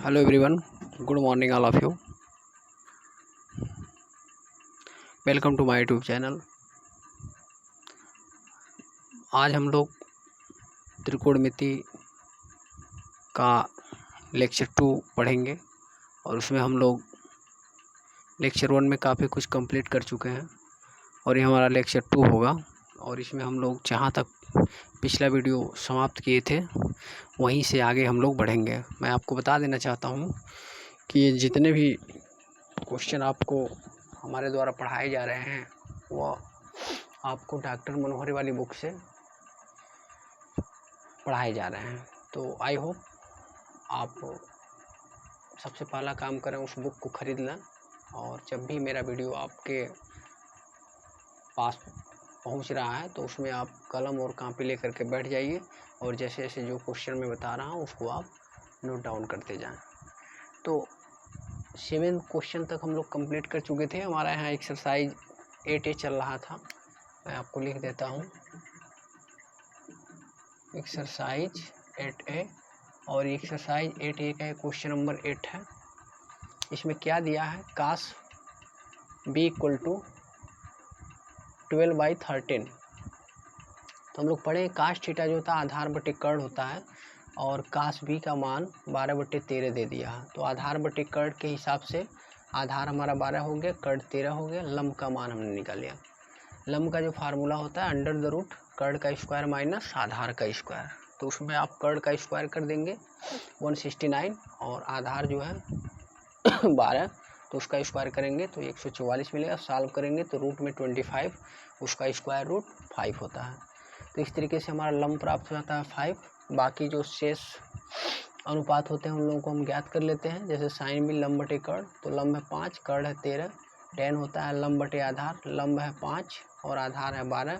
Hello everyone, good morning all of you. Welcome to my YouTube channel. आज हम लोग त्रिकोणमिति का लेक्चर 2 पढ़ेंगे और उसमें हम लोग लेक्चर 1 में काफ़ी कुछ कंप्लीट कर चुके हैं और ये हमारा लेक्चर 2 होगा। और इसमें हम लोग जहाँ तक पिछला वीडियो समाप्त किए थे वहीं से आगे हम लोग बढ़ेंगे। मैं आपको बता देना चाहता हूँ कि ये जितने भी क्वेश्चन आपको हमारे द्वारा पढ़ाए जा रहे हैं वो आपको डॉक्टर मनोहरी वाली बुक से पढ़ाए जा रहे हैं। तो आई होप आप सबसे पहला काम करें उस बुक को ख़रीद लें और जब भी मेरा वीडियो आपके पास पहुंच रहा है तो उसमें आप कलम और कॉपी लेकर के बैठ जाइए और जैसे जैसे जो क्वेश्चन मैं बता रहा हूँ उसको आप नोट डाउन करते जाएं। तो 7 क्वेश्चन तक हम लोग कंप्लीट कर चुके थे। हमारा यहाँ एक्सरसाइज 8A चल रहा था। मैं आपको लिख देता हूँ एक्सरसाइज 8A और एक्सरसाइज 8A का क्वेश्चन नंबर 8 है। इसमें क्या दिया है, काश b = 12/13। तो हम लोग पढ़े काश थीटा जो होता है आधार बटे कर्ण होता है और काश b का मान 12/13 दे दिया है। तो आधार बटे कर्ण के हिसाब से आधार हमारा 12 हो गया, कर्ण 13 हो गया, लंब का मान हमने निकाल लिया। लंब का जो फार्मूला होता है √ कर्ण का स्क्वायर माइनस आधार का स्क्वायर। तो उसमें आप कर्ण का स्क्वायर कर देंगे 169 और आधार जो है 12 तो उसका स्क्वायर करेंगे तो 144 मिलेगा। सॉल्व करेंगे तो √25 उसका स्क्वायर √5 होता है। तो इस तरीके से हमारा लंब प्राप्त हो जाता है 5। बाकी जो शेष अनुपात होते हैं उन लोगों को हम ज्ञात कर लेते हैं। जैसे साइन भी लंब बटे कर्ण, तो लंब है 5, कर्ण है 13, tan होता है लंब बटे आधार, लंब है 5 और आधार है 12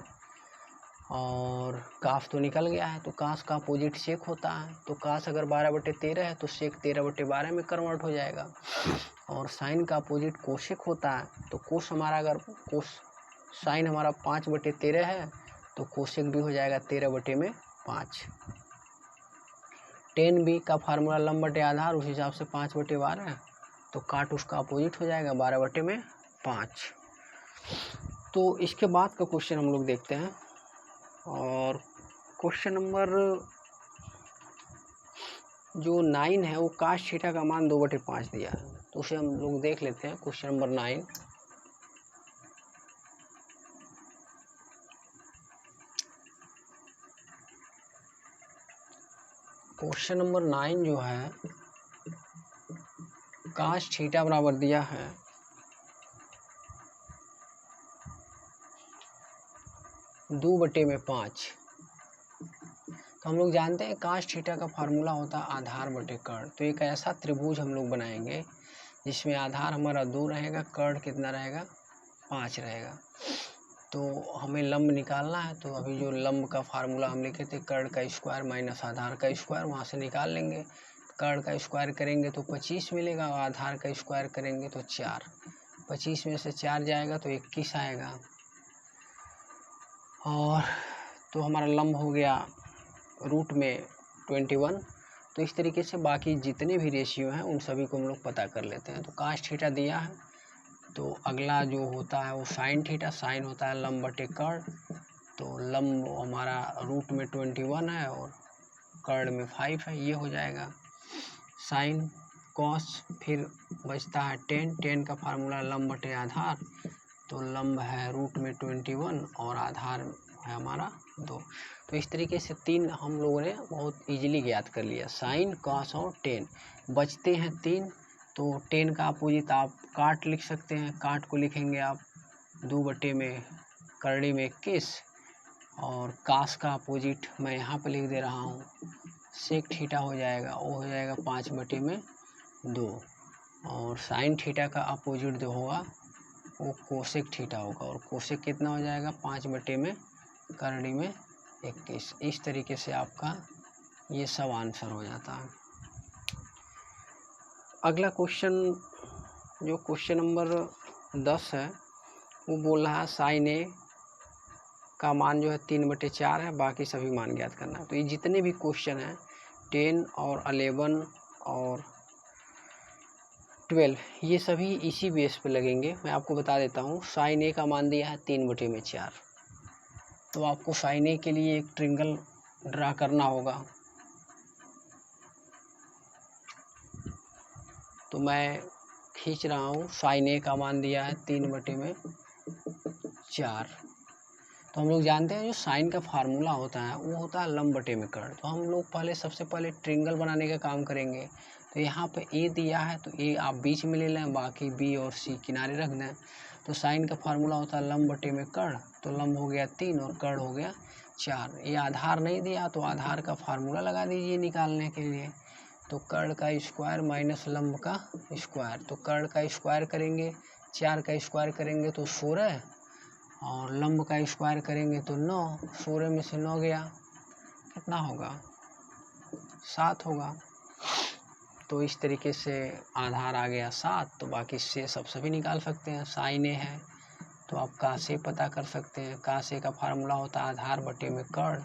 और काश तो निकल गया है। तो काश का अपोजिट सेक होता है। तो काश अगर 12/13 है तो सेक 13/12 में कन्वर्ट हो जाएगा। और साइन का अपोजिट कोसेक होता है। तो कोस हमारा अगर साइन हमारा 5/13 है तो कोसेक भी हो जाएगा 13/5। tan b का फार्मूला लंब बटे आधार उस हिसाब से 5/12 तो काट उसका अपोजिट हो जाएगा 12/5। तो इसके बाद का क्वेश्चन हम लोग देखते हैं और क्वेश्चन नंबर जो 9 है वो काश थीटा का मान 2/5 दिया है। तो उसे हम लोग देख लेते हैं। क्वेश्चन नंबर 9, क्वेश्चन नंबर 9 जो है काश थीटा बराबर दिया है 2/5। तो हम लोग जानते हैं काश थीटा का फार्मूला होता है आधार बटे कर्ण। तो एक ऐसा त्रिभुज हम लोग बनाएंगे जिसमें आधार हमारा 2 रहेगा, कर्ण कितना रहेगा 5 रहेगा। तो हमें लंब निकालना है। तो अभी जो लंब का फार्मूला हम लिखे थे कर्ण का स्क्वायर माइनस आधार का स्क्वायर, वहाँ से निकाल लेंगे। कर्ण का स्क्वायर करेंगे तो 25 मिलेगा और आधार का स्क्वायर करेंगे तो 4। 25 में से 4 जाएगा तो 21 आएगा। और तो हमारा लंब हो गया √21। तो इस तरीके से बाकी जितने भी रेशियो हैं उन सभी को हम लोग पता कर लेते हैं। तो काश थीटा दिया है तो अगला जो होता है वो साइन थीटा, साइन होता है लंब बटे कर्ण। तो लंब हमारा √21 है और कर्ण में 5 है, ये हो जाएगा साइन कॉस। फिर बचता है tan का फार्मूला लंब बटे आधार। तो लंब है √21 और आधार है हमारा 2। तो इस तरीके से 3 हम लोगों ने बहुत इजीली ज्ञात कर लिया, साइन कॉस और tan। बचते हैं 3। तो tan का अपोजिट आप काट लिख सकते हैं। काट को लिखेंगे आप 2 में करड़ी में 21 और कास का अपोजिट मैं यहाँ पे लिख दे रहा हूँ सेक थीटा हो जाएगा, वो हो जाएगा 5/2 और साइन थीटा का अपोजिट जो होगा वो कोसेक थीटा होगा और कोसेक कितना हो जाएगा 5/में करड़ी में 21। इस तरीके से आपका ये सब आंसर हो जाता है। अगला क्वेश्चन जो क्वेश्चन नंबर 10 है वो बोल रहा है साइन ए का मान जो है 3/4 है, बाकी सभी मान ज्ञात करना है। तो ये जितने भी क्वेश्चन हैं 10 और 11 और 12, ये सभी इसी बेस पे लगेंगे। मैं आपको बता देता हूँ। साइन ए का मान दिया है 3/4, तो आपको साइन ए के लिए एक ट्रिंगल ड्रा करना होगा। तो मैं खींच रहा हूँ। साइन ए का मान दिया है 3/4। तो हम लोग जानते हैं जो साइन का फार्मूला होता है वो होता है लंब बटे में कर्ण। तो हम लोग सबसे पहले ट्रिंगल बनाने का काम करेंगे। तो यहाँ पे ए दिया है तो ए आप बीच में ले लें, बाकी बी और सी किनारे रख दें। तो साइन का फार्मूला होता है लंब बटे में कर्ण। तो लंब हो गया 3 और कर्ण हो गया 4। ये आधार नहीं दिया तो आधार का फार्मूला लगा दीजिए निकालने के लिए। तो कर्ण का स्क्वायर माइनस लंब का स्क्वायर। तो कर्ण का स्क्वायर करेंगे, 4 का स्क्वायर करेंगे तो 16, और लंब का स्क्वायर करेंगे तो 9। 16 में से 9 गया, कितना होगा? 7 होगा। तो इस तरीके से आधार आ गया 7। तो बाकी से सब सभी निकाल सकते हैं। साइन ए है तो आप का से पता कर सकते हैं। का से का फार्मूला होता है आधार बटे में कर्ण।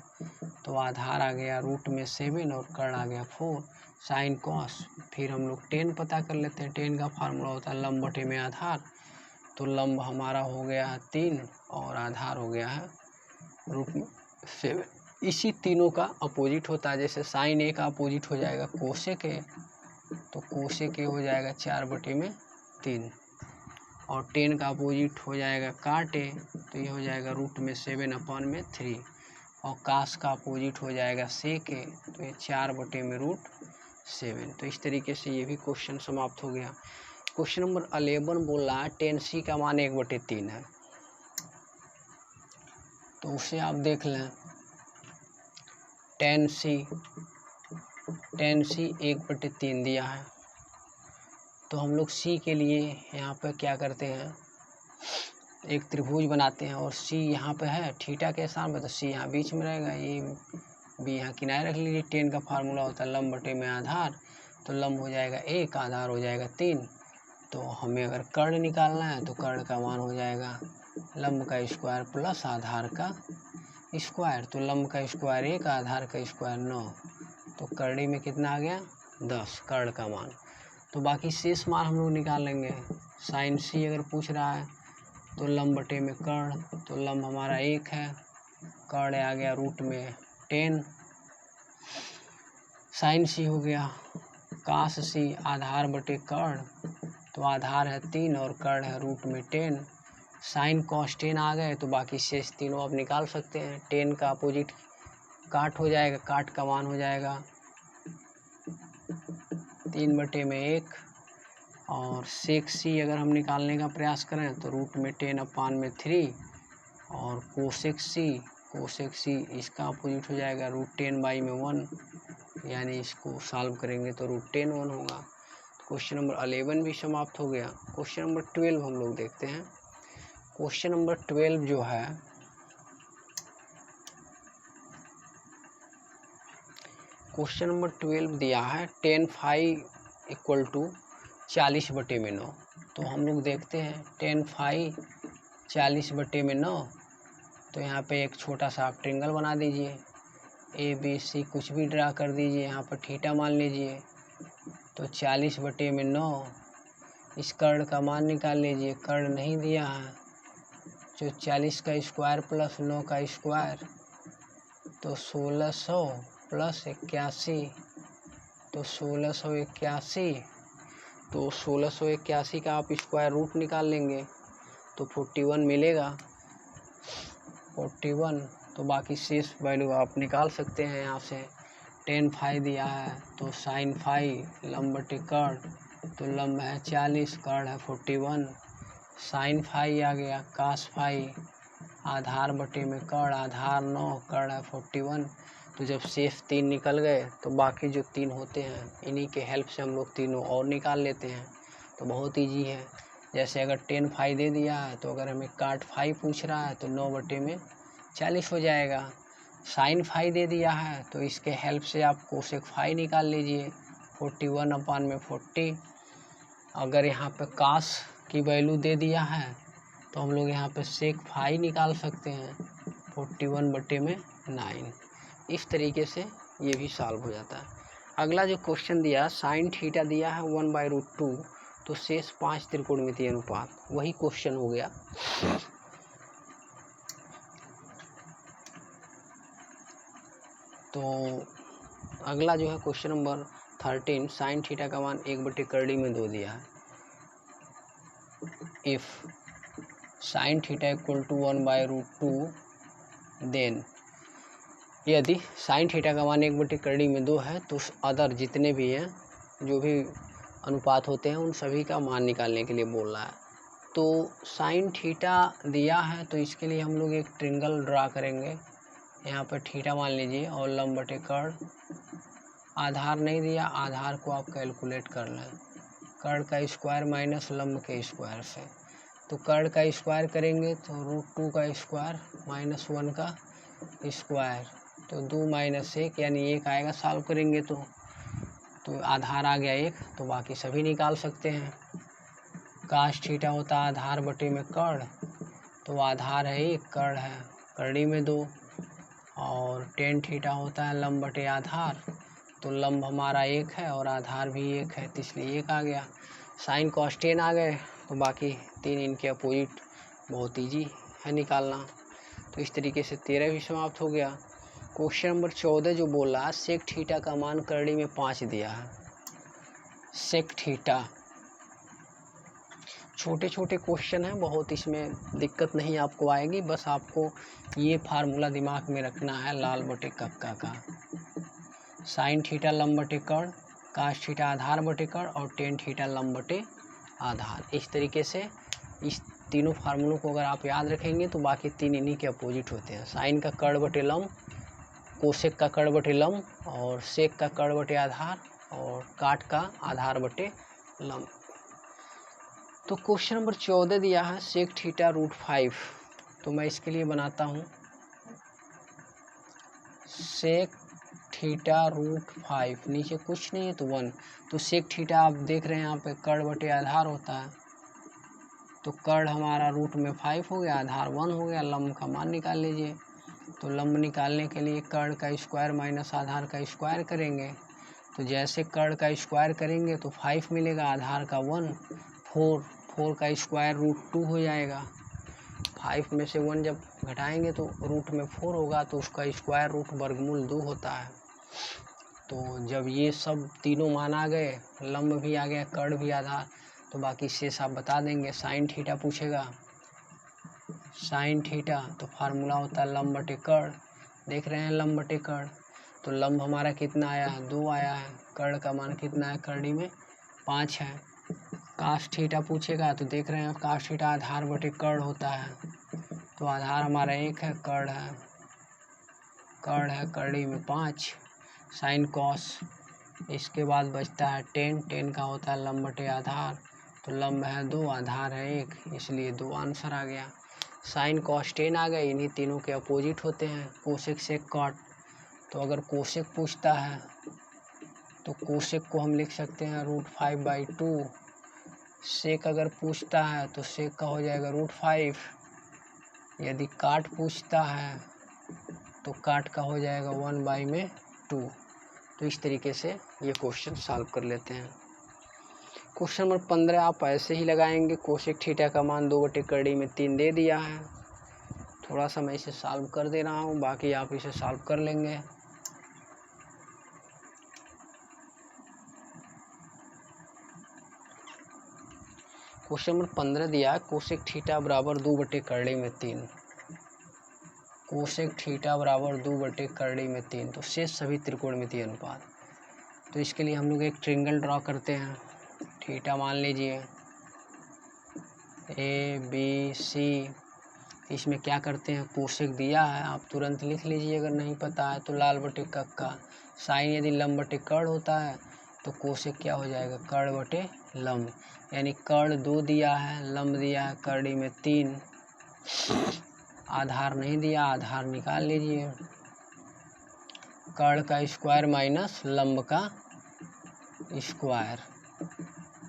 तो आधार आ गया रूट में 7 और कर्ण आ गया 4। साइन कॉस, फिर हम लोग 10 पता कर लेते हैं। 10 का फार्मूला होता है लंब बटे में आधार। तो लंब हमारा हो गया है 3 और आधार हो गया है रूट में 7। इसी तीनों का अपोजिट होता है। जैसे साइन ए का अपोजिट हो जाएगा कोसेक ए, तो कोसेक ए हो जाएगा 4/3, और 10 का अपोजिट हो जाएगा काट ए, तो ये हो जाएगा रूट में 7/3, और कास का अपोजिट हो जाएगा सेक ए, तो ये 4/√7। तो इस तरीके से ये भी क्वेश्चन समाप्त हो गया। क्वेश्चन नंबर 11 बोल रहा है tan c का मान 1/3 है। तो उसे आप देख लें। tan c 1/3 दिया है। तो हम लोग c के लिए यहाँ पर क्या करते हैं, एक त्रिभुज बनाते हैं, और c यहाँ पे है थीटा के स्थान पर, तो c यहाँ बीच में रहेगा, ये b यहाँ किनारे रख लीजिए। 10 का फार्मूला होता है लंब बटे में आधार। तो लंब हो जाएगा 1, आधार हो जाएगा 3। तो हमें अगर कर्ण निकालना है तो कर्ण का मान हो जाएगा लंब का स्क्वायर प्लस आधार का स्क्वायर। तो लंब का स्क्वायर 1, आधार का स्क्वायर 9। तो कर्णी में कितना आ गया? 10 कर्ण का मान। तो बाकी शेष मान हम लोग निकाल लेंगे। साइन सी अगर पूछ रहा है तो लंब बटे में कर्ण, तो लंब हमारा 1 है, कर्ण आ गया रूट में 10। साइन सी हो गया कास सी आधार बटे कर्ण, तो आधार है 3 और कर्ण है रूट में 10। साइन कॉस 10 आ गए, तो बाकी शेष तीनों आप निकाल सकते हैं। 10 का अपोजिट काट हो जाएगा, काट का मान हो जाएगा 3/1, और सेक सी अगर हम निकालने का प्रयास करें तो रूट में 10/3, और कोसेक सी इसका अपोजिट हो जाएगा √10/1, यानी इसको सॉल्व करेंगे तो √10 होगा। क्वेश्चन नंबर 11 भी समाप्त हो गया। क्वेश्चन नंबर 12 हम लोग देखते हैं। क्वेश्चन नंबर 12 जो है, क्वेश्चन नंबर 12 दिया है tan phi = 40/9। तो हम लोग देखते हैं tan phi 40/9। तो यहाँ पे एक छोटा सा आप ट्रिंगल बना दीजिए, ABC कुछ भी ड्रा कर दीजिए, यहाँ पर थीटा मान लीजिए। तो 40/9, इस कर्ण का मान निकाल लीजिए। कर्ण नहीं दिया है, जो 40 का स्क्वायर प्लस 9 का स्क्वायर, तो 1600 प्लस 81, तो 1681। तो 1681 का आप स्क्वायर रूट निकाल लेंगे तो 41 मिलेगा, 41। तो बाकी शेष वैल्यू आप निकाल सकते हैं यहाँ से। tan phi दिया है तो sin phi लंब बटे कर्ण, तो लंब है 40, कर्ण है 41। sin phi आ गया cos phi आधार बटे में कर्ण, आधार 9, कर्ण है 41। तो जब शेष 3 निकल गए तो बाकी जो 3 होते हैं इन्हीं के हेल्प से हम लोग तीनों और निकाल लेते हैं। तो बहुत ईजी है। जैसे अगर tan phi दे दिया है तो अगर हमें cot phi पूछ रहा है तो 9/40 हो जाएगा। sin phi दे दिया है तो इसके हेल्प से आप cosec phi निकाल लीजिए, 41/40। अगर यहाँ पे cos की वैल्यू दे दिया है तो हम लोग यहाँ पे sec phi निकाल सकते हैं, 41/9। इस तरीके से ये भी सॉल्व हो जाता है। अगला जो क्वेश्चन दिया साइन थीटा दिया है 1/√2। तो शेष 5 त्रिकोणमितीय अनुपात, वही क्वेश्चन हो गया। तो अगला जो है क्वेश्चन नंबर 13, साइन थीटा का मान 1/2 दिया है। If sine theta equal to 1/√2 then, यदि साइन थीटा का मान 1/2 है तो अदर जितने भी हैं, जो भी अनुपात होते हैं, उन सभी का मान निकालने के लिए बोल रहा है। तो साइन थीटा दिया है तो इसके लिए हम लोग एक ट्रिंगल ड्रा करेंगे। यहाँ पर थीटा मान लीजिए और लंब बटे कर्ण। आधार नहीं दिया, आधार को आप कैलकुलेट कर लें, कर्ण का स्क्वायर माइनस लंब के स्क्वायर से। तो कर्ण का स्क्वायर करेंगे तो √2 का स्क्वायर माइनस 1 का स्क्वायर, तो 2 माइनस 1 यानी 1 आएगा। सॉल्व करेंगे तो आधार आ गया 1, तो बाकी सभी निकाल सकते हैं। काश थीटा होता है आधार बटे में कर्ण, तो आधार है 1, कर्ण है कर्णी में 2, और टेन थीटा होता है लंब बटे आधार, तो लंब हमारा 1 है और आधार भी 1 है, तो इसलिए 1 आ गया। साइन कॉस टेन आ गए, तो बाकी 3 इनके अपोजिट बहुत ईजी है निकालना। तो इस तरीके से 13 भी समाप्त हो गया। क्वेश्चन नंबर 14 जो बोल रहा है, सेक थीटा का मान कर्णी में 5 दिया है। सेक थीटा, छोटे छोटे क्वेश्चन हैं, बहुत इसमें दिक्कत नहीं आपको आएगी। बस आपको ये फार्मूला दिमाग में रखना है, लाल बटे कक्का का। साइन थीटा लंब बटे कर्ण, काश थीटा आधार बटे कर्ण, और टेन थीटा लंब बटे आधार। इस तरीके से इस तीनों फार्मूलों को अगर आप याद रखेंगे तो बाकी 3 इन्हीं के अपोजिट होते हैं। साइन का कर्ण बटे लंब, कोसेक का कर्ण बटे लंब, और सेक का कर्ण बटे आधार, और काट का आधार बटे लंब। तो क्वेश्चन नंबर 14 दिया है सेक थीटा √5, तो मैं इसके लिए बनाता हूँ सेक थीटा √5, नीचे कुछ नहीं है तो 1। तो सेक थीटा आप देख रहे हैं यहाँ पे कर्ण बटे आधार होता है, तो कर्ण हमारा रूट में 5 हो गया, आधार 1 हो गया। लंब का मान निकाल लीजिए। तो लंब निकालने के लिए कर्ण का स्क्वायर माइनस आधार का स्क्वायर करेंगे। तो जैसे कर्ण का स्क्वायर करेंगे तो 5 मिलेगा, आधार का 1, 4 का स्क्वायर √2 हो जाएगा। 5 में से 1 जब घटाएंगे तो रूट में 4 होगा, तो उसका स्क्वायर रूट वर्गमूल 2 होता है। तो जब ये सब तीनों मान आ गए, लंब भी आ गया, कर्ण भी आधार, तो बाकी शेष आप बता देंगे। साइन थीटा पूछेगा, साइन थीटा तो फार्मूला होता है लंब बटे कर्ण। देख रहे हैं लंब बटे कर्ण, तो लंब हमारा कितना आया है, 2 आया है। कर्ण का मान कितना है, कर्णी में 5 है। काश थीटा पूछेगा, तो देख रहे हैं काश थीटा आधार बटे कर्ण होता है, तो आधार हमारा 1 है, कर्ण है कर्णी में 5। साइन कॉस, इसके बाद बचता है टेन का होता है लंब बटे आधार, तो लंब है 2, आधार है 1, इसलिए 2 आंसर आ गया। साइन कॉस टेन आ गए, इन्हीं तीनों के अपोजिट होते हैं, कोसेक सेक कॉट। तो अगर कोसेक पूछता है तो कोसेक को हम लिख सकते हैं √5/2। सेक अगर पूछता है तो सेक का हो जाएगा √5। यदि काट पूछता है तो काट का हो जाएगा 1/2। तो इस तरीके से ये क्वेश्चन सॉल्व कर लेते हैं। क्वेश्चन नंबर 15 आप ऐसे ही लगाएंगे। कोसेक थीटा का मान 2/3 दे दिया है। थोड़ा सा मैं इसे सॉल्व कर दे रहा हूँ, बाकी आप इसे सॉल्व कर लेंगे। क्वेश्चन नंबर 15 दिया है कोसेक थीटा बराबर 2/3। कोसेक थीटा बराबर 2/3, तो शेष सभी त्रिकोणमितीय अनुपात। तो इसके लिए हम लोग एक ट्रिंगल ड्रॉ करते हैं। थीटा मान लीजिए ABC। इसमें क्या करते हैं, कोसेक दिया है, आप तुरंत लिख लीजिए, अगर नहीं पता है तो लाल बटे कक्का। साइन यदि लंब बटे कर्ण होता है तो कोसेक क्या हो जाएगा, कर्ण बटे लंब। यानी कर्ण 2 दिया है, लंब दिया है कर्णी में 3, आधार नहीं दिया, आधार निकाल लीजिए। कर्ण का स्क्वायर माइनस लंब का स्क्वायर,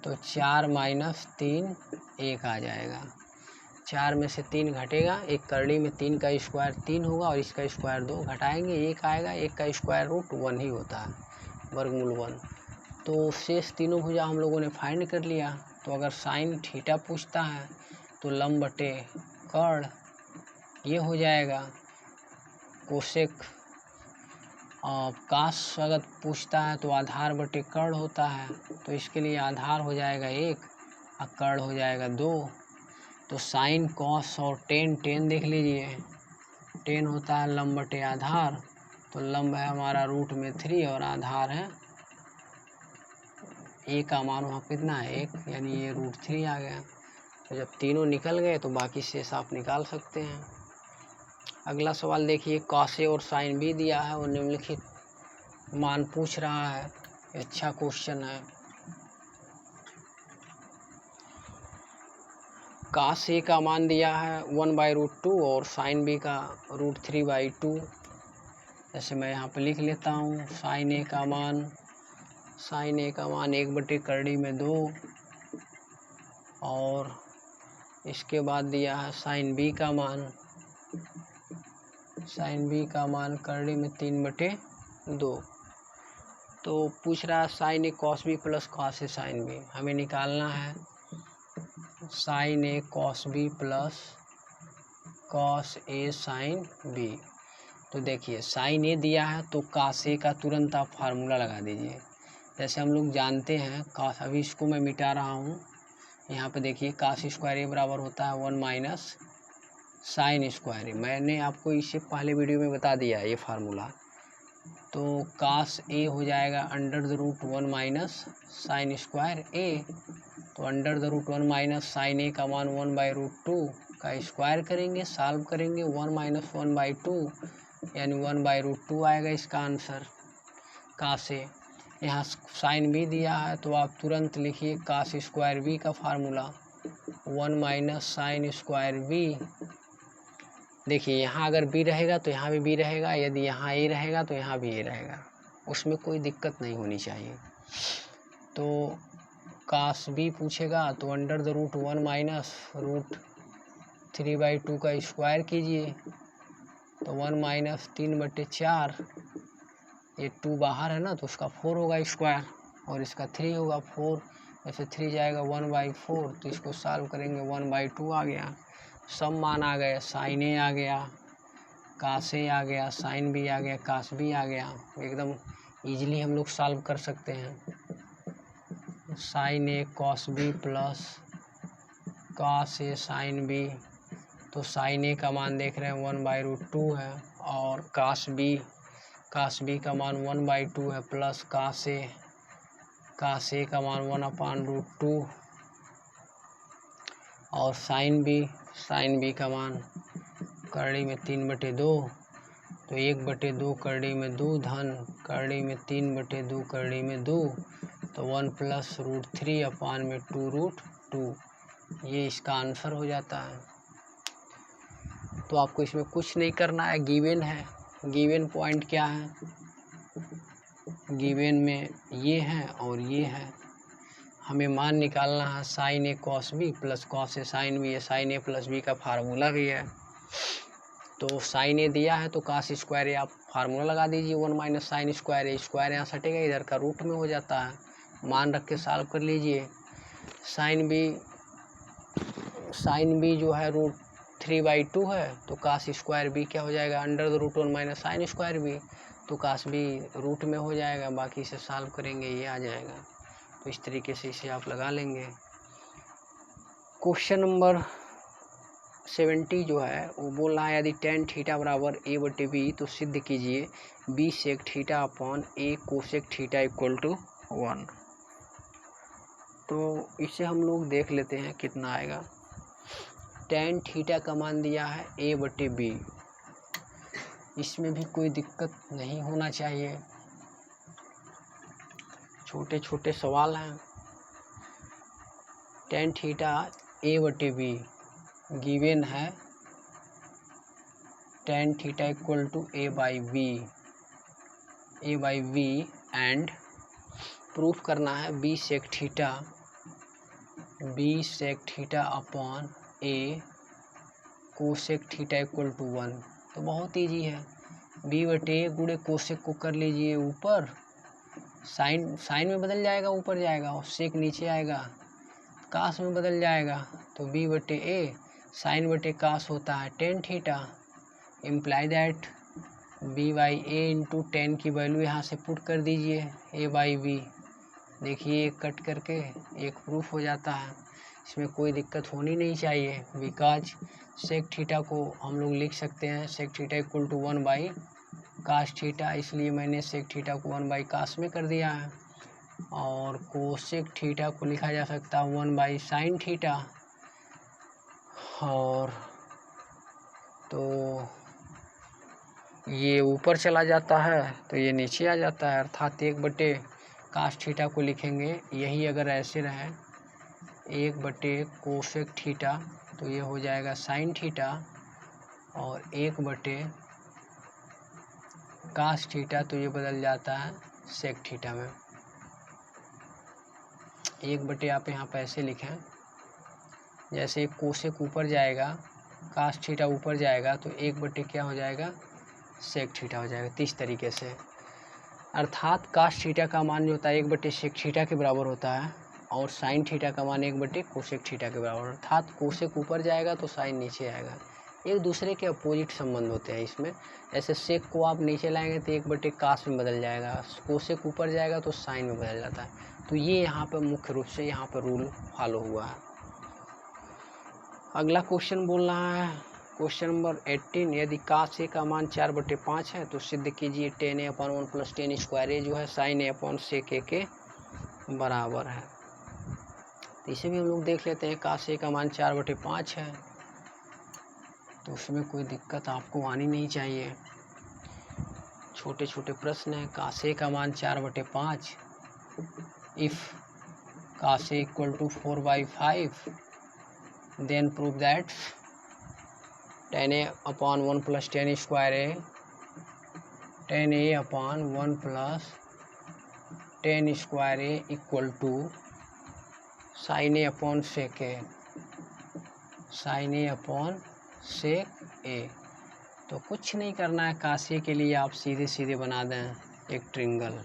तो 4 माइनस 3 1 आ जाएगा। 4 में से 3 घटेगा, एक कर्णी में 3 का स्क्वायर 3 होगा और इसका स्क्वायर 2, घटाएंगे 1 आएगा। 1 का स्क्वायर रूट 1 ही होता है, वर्गमूल 1। तो शेष तीनों भुजा हम लोगों ने फाइंड कर लिया। तो अगर साइन थीटा पूछता है तो लंब बटे कर्ण ये हो जाएगा। कोसेक काश अगर पूछता है तो आधार बटे कर्ण होता है, तो इसके लिए आधार हो जाएगा 1 और कर्ण हो जाएगा 2। तो साइन कॉस और टेन देख लीजिए, टेन होता है लंब बटे आधार, तो लंब है हमारा √3 और आधार है ए का मान वहाँ कितना है 1, यानी ये √3 आ गया। तो जब तीनों निकल गए तो बाकी शेष आप निकाल सकते हैं। अगला सवाल देखिए, कॉस ए और साइन बी दिया है और निम्नलिखित मान पूछ रहा है। अच्छा क्वेश्चन है। कॉस ए का मान दिया है 1/√2 और साइन बी का √3/2। जैसे मैं यहाँ पे लिख लेता हूँ, साइन ए का मान 1/2 और इसके बाद दिया है साइन बी का मान करड़ी में 3/2। तो पूछ रहा है sign A cos B plus cos A sine B. हमें निकालना है sign A cos B plus cos A sine B. तो देखिए साइन ए दिया है तो कॉस ए का तुरंत आप फार्मूला लगा दीजिए। जैसे हम लोग जानते हैं कॉस, अभी इसको मैं मिटा रहा हूँ। यहाँ पे देखिए कॉस स्क्वायर ए बराबर होता है 1 माइनस साइन स्क्वायर ए। मैंने आपको इससे पहले वीडियो में बता दिया ये फार्मूला। तो कॉस ए हो जाएगा √1 माइनस साइन स्क्वायर ए। तो √1 माइनस साइन ए का मान 1/√2 का स्क्वायर करेंगे, सॉल्व करेंगे 1 माइनस 1/2 यानी 1/√2 आएगा इसका आंसर कॉस ए। यहाँ साइन बी दिया है तो आप तुरंत लिखिए कॉस स्क्वायर बी का formula 1 minus sine square B. देखिए यहाँ अगर बी रहेगा तो यहाँ भी बी रहेगा, यदि यहाँ ए रहेगा तो यहाँ भी ए रहेगा, उसमें कोई दिक्कत नहीं होनी चाहिए। तो कॉस बी पूछेगा तो √1 माइनस √3/2 का स्क्वायर कीजिए, तो 1 माइनस 3/4, ये 2 बाहर है ना तो उसका 4 होगा स्क्वायर और इसका 3 होगा 4, ऐसे 3 जाएगा 1/4। तो इसको सॉल्व करेंगे 1/2 आ गया। सब मान आ गए, साइन ए आ गया, कॉस ए आ गया, साइन बी आ गया, कॉस बी आ गया। एकदम इजीली हम लोग सॉल्व कर सकते हैं। Sign A cos B plus cos A sine B. तो साइन ए का मान देख रहे हैं 1/√2 है और कॉस बी का मान 1/2 है प्लस कॉस ए का मान 1/√2 और साइन बी का मान करड़ी में 3/2। तो 1/2 करड़ी में 2 धन करड़ी में 3/2 करड़ी में 2, तो 1 प्लस √3/2√2, ये इसका आंसर हो जाता है। तो आपको इसमें कुछ नहीं करना है, गिवन है। गिवन पॉइंट क्या है, गिवन में ये है और ये है। हमें मान निकालना है sign A cos B plus cos A sine B. Sign A plus B का फार्मूला भी है। तो साइन ए दिया है तो कॉस स्क्वायर ए आप फार्मूला लगा दीजिए 1 माइनस साइन स्क्वायर ए। स्क्वायर यहाँ सटेगा, इधर का रूट में हो जाता है, मान रख के सॉल्व कर लीजिए। साइन बी जो है √3/2 है तो कॉस स्क्वायर बी क्या हो जाएगा √1 माइनस साइन स्क्वायर बी। तो कॉस बी रूट में हो जाएगा, बाकी से सॉल्व करेंगे ये आ जाएगा। तो इस तरीके से इसे आप लगा लेंगे। क्वेश्चन नंबर 70 जो है वो बोल रहा है यदि tan थीटा बराबर a/b तो सिद्ध कीजिए b sec theta upon a cosec theta equal to 1। तो इसे हम लोग देख लेते हैं कितना आएगा। tan थीटा का मान दिया है a/b, इसमें भी कोई दिक्कत नहीं होना चाहिए, छोटे छोटे सवाल हैं। tan थीटा a/b गिवन है, tan theta equal to a/b and proof करना है b sec theta upon a cosec theta equal to 1। तो बहुत इजी है, b/a गुणे कोसेक को कर लीजिए ऊपर, साइन में बदल जाएगा, ऊपर जाएगा और सेक नीचे आएगा। कास में बदल जाएगा, तो बी बटे ए साइन बटे कास होता है tan theta. Imply that B by A into tan की वैल्यू यहाँ से पुट कर दीजिए, ए बाई बी। देखिए एक कट करके एक प्रूफ हो जाता है, इसमें कोई दिक्कत होनी नहीं चाहिए। बिकॉज सेक थीटा को हम लोग लिख सकते हैं sec theta equal to 1 by cos theta, इसलिए मैंने सेक थीटा को 1 बाई कास में कर दिया है। और कोसेक थीटा को लिखा जा सकता है 1 बाई साइन थीटा। और तो ये ऊपर चला जाता है तो ये नीचे आ जाता है, अर्थात 1 बटे कास थीटा को लिखेंगे, यही अगर ऐसे रहे 1 बटे कोसेक थीटा तो ये हो जाएगा साइन थीटा, और 1 बटे कास थीटा तो ये बदल जाता है सेक थीटा में। 1 बटे आप यहाँ पे ऐसे लिखें, जैसे कोसेक ऊपर जाएगा कास थीटा ऊपर जाएगा तो 1 बटे क्या हो जाएगा सेक थीटा हो जाएगा, इस तरीके से। अर्थात कास थीटा का मान जो होता है 1 बटे सेक थीटा के बराबर होता है, और साइन थीटा का मान 1 बटे कोसेक थीटा के बराबर। अर्थात कोसेक ऊपर जाएगा तो साइन नीचे आएगा, एक दूसरे के अपोजिट संबंध होते हैं इसमें। ऐसे सेक को आप नीचे लाएंगे तो 1 बटे कास में बदल जाएगा, कोसेक ऊपर जाएगा तो साइन में बदल जाता है। तो ये यहाँ पर मुख्य रूप से यहाँ पर रूल फॉलो हुआ है। अगला क्वेश्चन बोल रहा है क्वेश्चन नंबर 18, यदि कास ए का मान 4/5 है तो सिद्ध कीजिए tan a upon 1 plus tan square a जो है साइन ए अपॉन सेक ए के बराबर है। तो इसे भी हम लोग देख लेते हैं। कास ए का मान 4/5 है तो उसमें कोई दिक्कत आपको आनी नहीं चाहिए, छोटे छोटे प्रश्न हैं। कास ए का मान 4/5, if cos a equal to 4/5 then prove that tan a upon 1 plus tan square a, tan a upon 1 plus tan square a equal to sine a upon sec a, sine a upon sec a. तो कुछ नहीं करना है, कास ए के लिए आप सीधे सीधे बना दें एक ट्रिंगल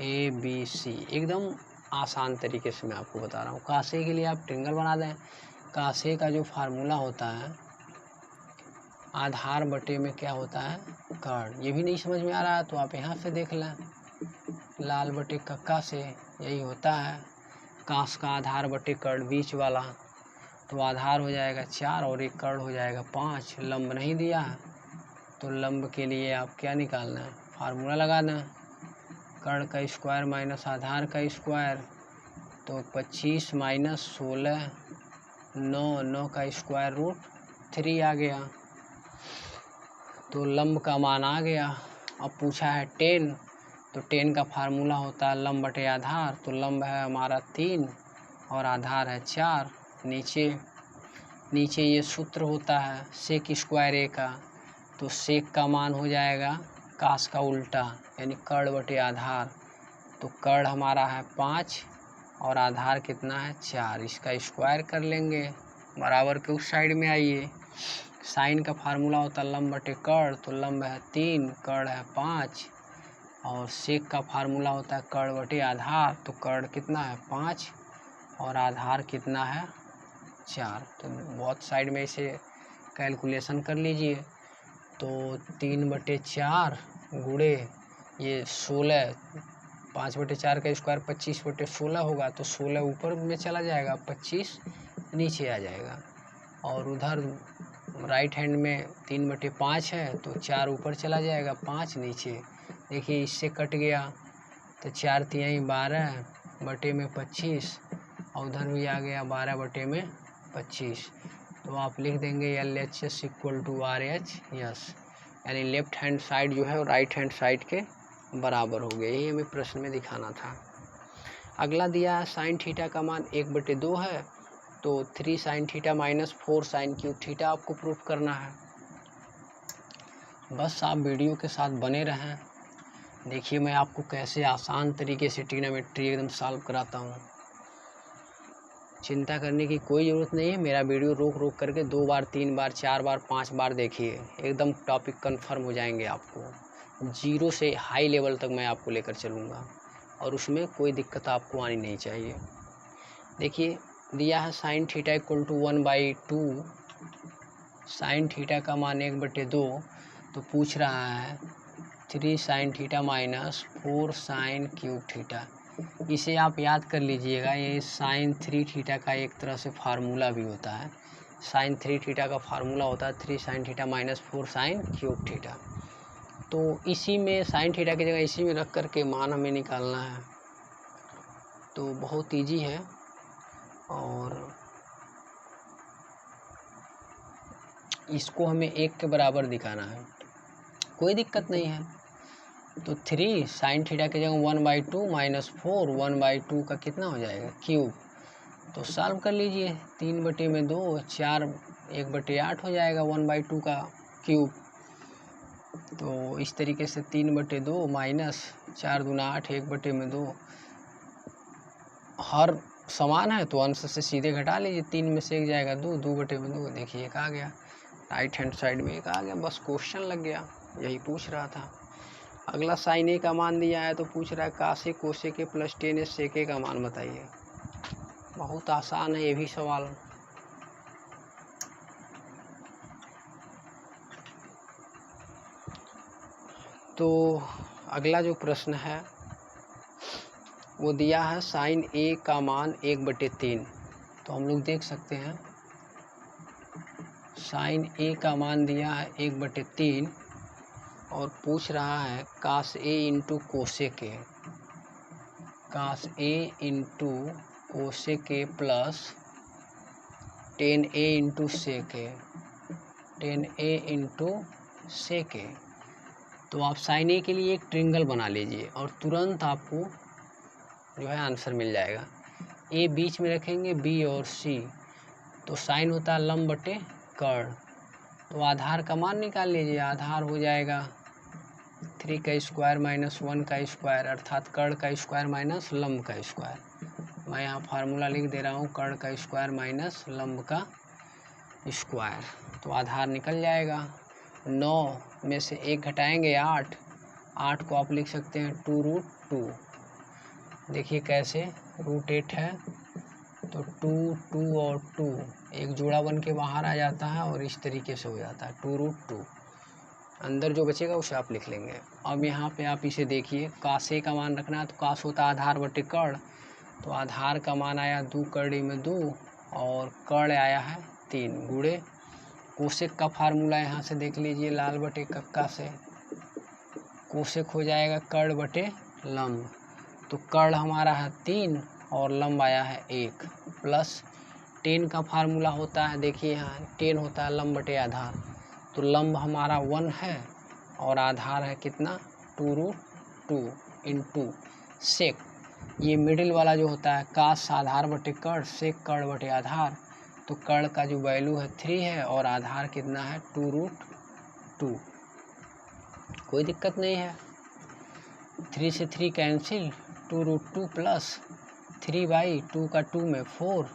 ए बी सी, एकदम आसान तरीके से मैं आपको बता रहा हूँ। कास ए के लिए आप ट्रिंगल बना दें। कास ए का जो फार्मूला होता है आधार बटे में क्या होता है कर्ण। ये भी नहीं समझ में आ रहा है तो आप यहाँ से देख लें, लाल बटे कक्का से यही होता है। कास का आधार बटे कर्ण बीच वाला, तो आधार हो जाएगा 4 और एक कर्ण हो जाएगा 5। लंब नहीं दिया है तो लंब के लिए आप क्या निकालना है, फार्मूला लगा दें। कर्ण का स्क्वायर माइनस आधार का स्क्वायर, तो 25 माइनस 16 9, 9 का स्क्वायर रूट 3 आ गया, तो लंब का मान आ गया। अब पूछा है 10, तो 10 का फार्मूला होता है लंब बटे आधार, तो लंब है हमारा 3 और आधार है 4। नीचे ये सूत्र होता है सेक स्क्वायर ए का, तो सेक का मान हो जाएगा कास का उल्टा यानी कर्ण बटे आधार, तो कर्ण हमारा है 5 और आधार कितना है 4। इसका स्क्वायर कर लेंगे, बराबर के उस साइड में आइए। साइन का फार्मूला होता है लंब बटे कर्ण, तो लंब है 3 कर्ण है 5, और सेक का फार्मूला होता है कर्ण बटे आधार, तो कर्ण कितना है 5 और आधार कितना है 4। तो बहुत साइड में इसे कैलकुलेशन कर लीजिए, तो 3/4 गुणे ये 16, 5/4 का स्क्वायर 25/16 होगा, तो 16 ऊपर में चला जाएगा 25 नीचे आ जाएगा, और उधर राइट हैंड में 3/5 है तो 4 ऊपर चला जाएगा 5 नीचे। देखिए इससे कट गया, तो 4 तिहाई 12 बटे में 25, और उधर भी आ गया 12 बटे में 25। तो आप लिख देंगे LHS इक्वल टू RHS, यानी लेफ्ट हैंड साइड जो है वो राइट हैंड साइड के बराबर हो गया। यही हमें प्रश्न में दिखाना था। अगला दिया है साइन थीटा का मान 1/2 है, तो 3 sine theta minus 4 sine cube theta आपको प्रूफ करना है। बस आप वीडियो के साथ बने रहें, देखिए मैं आपको कैसे आसान तरीके से ट्रिग्नोमेट्री एकदम सॉल्व कराता हूँ। चिंता करने की कोई ज़रूरत नहीं है, मेरा वीडियो रोक रोक करके 2 बार 3 बार 4 बार 5 बार देखिए, एकदम टॉपिक कन्फर्म हो जाएंगे। आपको 0 से हाई लेवल तक मैं आपको लेकर चलूँगा और उसमें कोई दिक्कत आपको आनी नहीं चाहिए। देखिए दिया है sine theta equal to 1/2, sine theta का मान 1/2, तो पूछ रहा है 3 sine theta minus 4 sine cube theta. इसे आप याद कर लीजिएगा, ये साइन 3 थीटा का एक तरह से फार्मूला भी होता है। साइन 3 थीटा का फार्मूला होता है 3 sine theta minus 4 sine cube theta. तो इसी में साइन थीटा की जगह इसी में रख कर के मान हमें निकालना है, तो बहुत इजी है और इसको हमें 1 के बराबर दिखाना है, कोई दिक्कत नहीं है। तो 3 साइन थीटा की जगह 1/2 माइनस 4 1/2 का कितना हो जाएगा क्यूब, तो सॉल्व कर लीजिए 3/2 4 1/8 हो जाएगा 1/2 का क्यूब। तो इस तरीके से 3/2 माइनस 4 दूना 8 1/2 हर समान है तो अंश से सीधे घटा लीजिए, 3 में से 1 जाएगा 2, 2/2 देखिए 1 आ गया, राइट हैंड साइड में 1 आ गया, बस क्वेश्चन लग गया, यही पूछ रहा था। अगला साइन ए का मान दिया है तो पूछ रहा है कासे कोसे के प्लस टेन सेक ए का मान बताइए। बहुत आसान है ये भी सवाल। तो अगला जो प्रश्न है वो दिया है साइन ए का मान 1/3, तो हम लोग देख सकते हैं साइन ए का मान दिया है 1/3 और पूछ रहा है कास ए इंटू कोसे के, कास ए इंटू कोसे के plus ten A into sec A, ten A into sec a. तो आप साइन ए के लिए एक ट्रिंगल बना लीजिए और तुरंत आपको जो है आंसर मिल जाएगा। ए बीच में रखेंगे बी और सी, तो साइन होता है लंब बटे कर्ण, तो आधार का मान निकाल लीजिए। आधार हो जाएगा 3 का स्क्वायर माइनस 1 का स्क्वायर, अर्थात कर्ण का स्क्वायर माइनस लंब का स्क्वायर। मैं यहाँ फार्मूला लिख दे रहा हूँ, कर्ण का स्क्वायर माइनस लंब का स्क्वायर, तो आधार निकल जाएगा। 9 में से 1 घटाएंगे 8, 8 को आप लिख सकते हैं 2√2। देखिए कैसे, √8 है तो 2 2 और 2 एक जोड़ा बन के बाहर आ जाता है और इस तरीके से हो जाता है 2√2। अंदर जो बचेगा उसे आप लिख लेंगे। अब यहाँ पे आप इसे देखिए, कासे का मान रखना है तो कास होता है आधार बटे कर्ण, तो आधार का मान आया 2 कड़ी में 2 और कर्ण आया है 3 गुणे कोसेक का फार्मूला यहाँ से देख लीजिए, लाल बटे कक्का से कोसेक हो जाएगा कर्ण बटे लंब, तो कर्ण हमारा है 3 और लंब आया है 1, प्लस 10 का फार्मूला होता है, देखिए यहाँ 10 होता है लंब बटे आधार, तो लंब हमारा 1 है और आधार है कितना 2√2 इंटू सेक, ये मिडिल वाला जो होता है कास आधार बटे कर्ण, सेक कर्ण बटे आधार, तो कर्ण का जो वैल्यू है 3 है और आधार कितना है 2√2। कोई दिक्कत नहीं है, 3 से 3 कैंसिल, 2√2 प्लस 3/2 का 2 में 4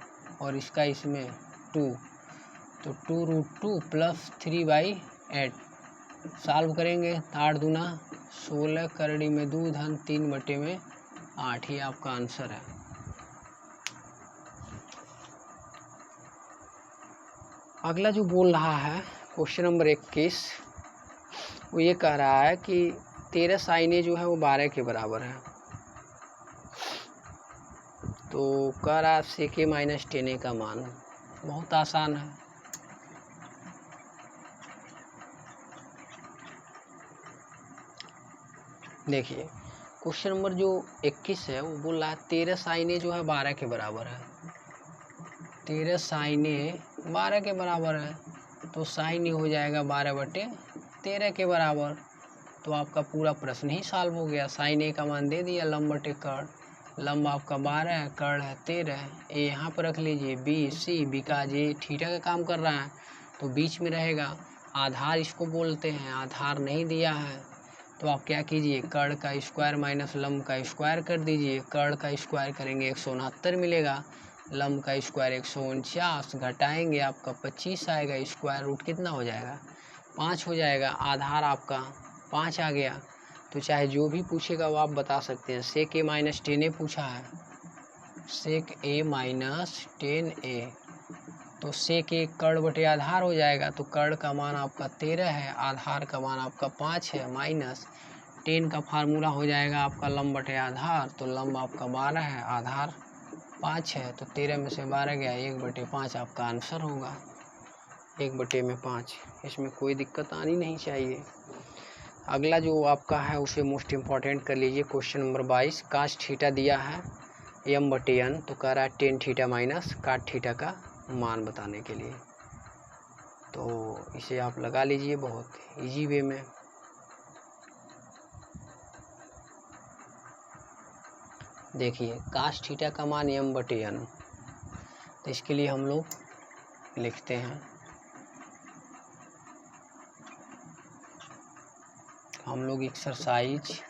और इसका इसमें 2, तो 2√2 प्लस 3/8 सॉल्व करेंगे, 8 दूना 16 करड़ी में 2 धन 3/8 ही आपका आंसर है। अगला जो बोल रहा है क्वेश्चन नंबर 21, वो ये कह रहा है कि 13 साइन ए जो है वो 12 के बराबर है, तो कह रहा है सेक ए माइनस 10 का मान। बहुत आसान है, देखिए क्वेश्चन नंबर जो 21 है वो बोल रहा है 13 साइन ए जो है 12 के बराबर है, 13 साइन ए 12 के बराबर है, तो साइन ए हो जाएगा 12/13 के बराबर, तो आपका पूरा प्रश्न ही सॉल्व हो गया। साइन ए का मान दे दिया लंब बटे कर्ण, लंब आपका 12 है, कर्ण है 13, ए यहाँ पर रख लीजिए, बी सी, बी का जे थीटा का काम कर रहा है तो बीच में रहेगा। आधार इसको बोलते हैं, आधार नहीं दिया है तो आप क्या कीजिए, कर्ण का स्क्वायर माइनस लंब का स्क्वायर कर दीजिए, कर्ण का स्क्वायर करेंगे 169 मिलेगा, लंब का स्क्वायर 149, घटाएंगे आपका 25 आएगा, स्क्वायर रूट कितना हो जाएगा 5 हो जाएगा, आधार आपका 5 आ गया। तो चाहे जो भी पूछेगा वो आप बता सकते हैं। सेक ए माइनस 10 पूछा है सेक ए माइनस टेन ए, तो सेक ए कर्ण बटे आधार हो जाएगा, तो कर्ण का मान आपका 13 है, आधार का मान आपका 5 है, माइनस टेन का फार्मूला हो जाएगा आपका लंब बटे आधार, तो लंब आपका 12 है, आधार 5 है, तो 13 में से 12 गया, 1/5 आपका आंसर होगा, 1/5। इसमें कोई दिक्कत आनी नहीं चाहिए। अगला जो आपका है उसे मोस्ट इम्पॉर्टेंट कर लीजिए। क्वेश्चन नंबर 22, कास थीटा दिया है m/n, तो कह रहा है टेन थीटा माइनस काट थीटा का मान बताने के लिए, तो इसे आप लगा लीजिए बहुत इजी वे में। देखिए कास थीटा का मान m/n, तो इसके लिए हम लोग लिखते हैं, हम लोग एक्सरसाइज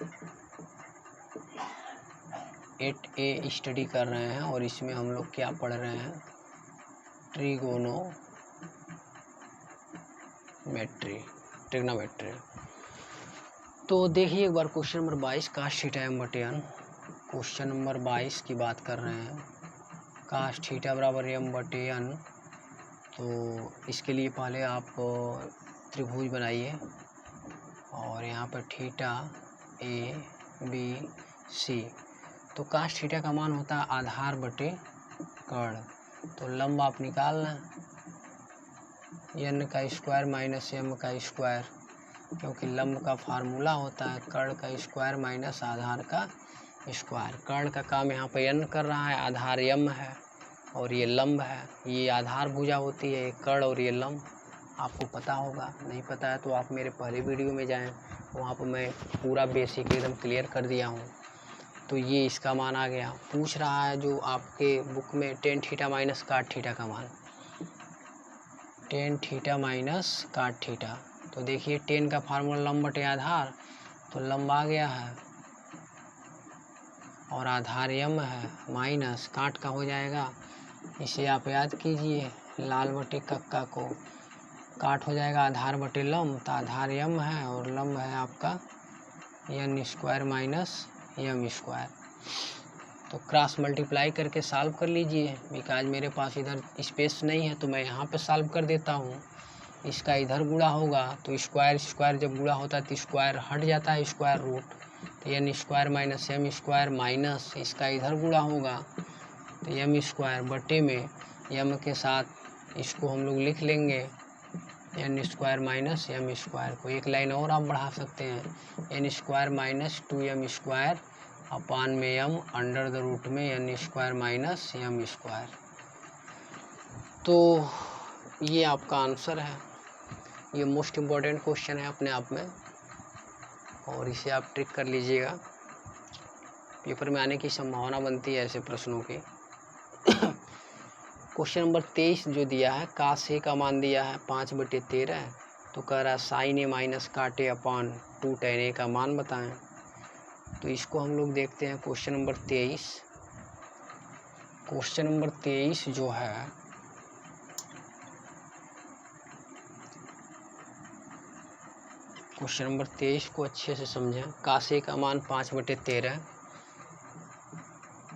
8A स्टडी कर रहे हैं और इसमें हम लोग क्या पढ़ रहे हैं, ट्रिग्नोमेट्री। तो देखिए एक बार question number 22, cos theta m/n। Question number 22 की बात कर रहे हैं, कास थीटा बराबर m/n। तो इसके लिए पहले आप त्रिभुज बनाइए और यहाँ पर थीटा ABC, तो कास थीटा का मान होता है आधार बटे कर्ण, तो लंब आप निकालना n का स्क्वायर माइनस m का स्क्वायर, क्योंकि लंब का फार्मूला होता है कर्ण का स्क्वायर माइनस आधार का स्क्वायर। कर्ण का काम यहाँ पे n कर रहा है, आधार m है और ये लंब है, ये आधार भुजा होती है, कर्ण और ये लंब आपको पता होगा, नहीं पता है तो आप मेरे पहले वीडियो में जाएं, वहाँ पर मैं पूरा बेसिक एकदम क्लियर कर दिया हूँ। तो ये इसका मान आ गया। पूछ रहा है जो आपके बुक में टेन थीटा माइनस काट थीटा का मान, टेन थीटा माइनस काट थीटा, तो देखिए टेन का फार्मूला लंब बटे आधार, तो लंब आ गया है और आधार m है, माइनस काट का हो जाएगा, इसे आप याद कीजिए लाल बटे कक्का को, काट हो जाएगा आधार बटे लंब, तो आधार m है और लंब है आपका n square minus m square. तो क्रॉस मल्टीप्लाई करके सॉल्व कर लीजिए, बिकॉज मेरे पास इधर स्पेस नहीं है तो मैं यहाँ पे सॉल्व कर देता हूँ। इसका इधर गुणा होगा तो स्क्वायर स्क्वायर जब गुणा होता है तो स्क्वायर हट जाता है स्क्वायर रूट, तो n square minus m square minus इसका इधर गुणा होगा तो m स्क्वायर बटे में m के साथ इसको हम लोग लिख लेंगे n square minus m square को, एक लाइन और आप बढ़ा सकते हैं, n square minus 2m square upon में m अंडर द रूट में n square minus m square. तो ये आपका आंसर है। ये मोस्ट इम्पॉर्टेंट क्वेश्चन है अपने आप में और इसे आप ट्रिक कर लीजिएगा, पेपर में आने की संभावना बनती है ऐसे प्रश्नों की। क्वेश्चन नंबर 23 जो दिया है, कास ए का मान दिया है 5/13, तो कह रहा है साइन ए माइनस काटे अपान 2 tan ए का मान बताएं। तो इसको हम लोग देखते हैं क्वेश्चन नंबर 23। क्वेश्चन नंबर 23 जो है क्वेश्चन नंबर 23 को अच्छे से समझें। कास ए का मान 5/13,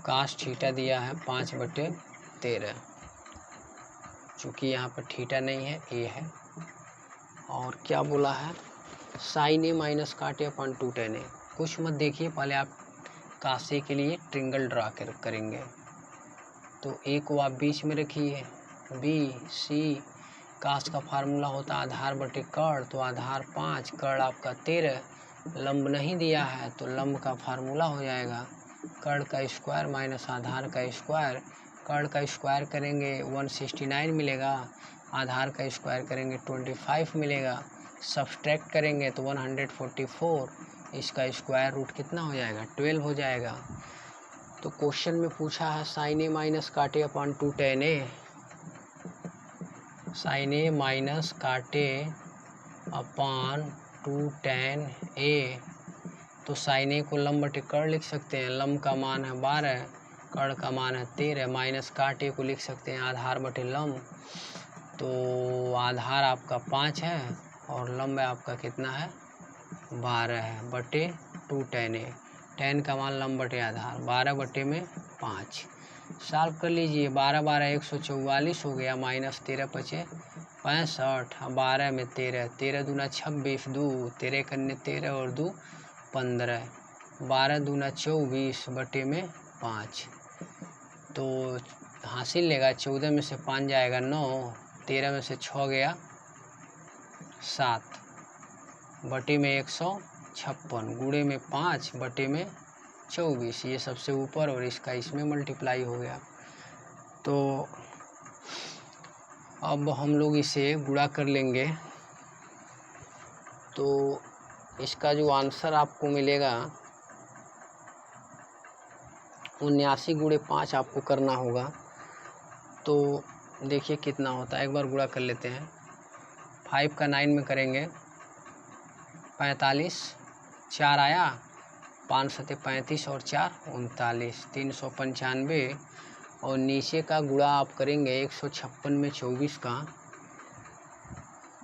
कास थीटा दिया है 5/13, चूँकि यहाँ पर थीटा नहीं है ए है, और क्या बोला है साइन ए माइनस काटे अपन 2 tan ए। कुछ मत देखिए, पहले आप कास ए के लिए ट्रिंगल ड्रा करेंगे, तो ए को आप बीच में रखिए, बी सी, कास का फार्मूला होता है आधार बटे कर्ण, तो आधार 5, कर्ण आपका 13, लंब नहीं दिया है तो लंब का फार्मूला हो जाएगा कर्ण का स्क्वायर माइनस आधार का स्क्वायर। कर्ण का स्क्वायर करेंगे 169 मिलेगा, आधार का स्क्वायर करेंगे 25 मिलेगा, सब्सट्रैक्ट करेंगे तो 144, इसका स्क्वायर रूट कितना हो जाएगा 12 हो जाएगा। तो क्वेश्चन में पूछा है साइन ए माइनस काटे अपान 2 tan ए, साइन ए माइनस काटे अपान 2 tan ए, तो साइन ए को लंब बटे कर्ण लिख सकते हैं, लंब का मान है 12, कर्ण का मान है 13, माइनस काटे को लिख सकते हैं आधार बटे लंब, तो आधार आपका 5 है और लंब आपका कितना है 12 है, बटे 2 tan ए, tan का मान लंब बटे आधार 12 बटे में 5, सॉल्व कर लीजिए। 12 12 144 हो गया, माइनस 13 5 65, 12 में 13, 13 दूना 26, 2 13 कन्ने 13 और 2 15, 12 दूना 24 बटे में 5। तो हासिल लेगा 14 में से 5 जाएगा 9, 13 में से 6 गया 7 बटे में 156, गुणे में 5 बटे में 24, ये सबसे ऊपर और इसका इसमें मल्टीप्लाई हो गया। तो अब हम लोग इसे गुणा कर लेंगे, तो इसका जो आंसर आपको मिलेगा 79 गुणे 5 आपको करना होगा। तो देखिए कितना होता है, एक बार गुणा कर लेते हैं। 5 का 9 में करेंगे 45, 4 आया, 5 सते 35 और 4 39, 395। और नीचे का गुणा आप करेंगे 156 में 24 का।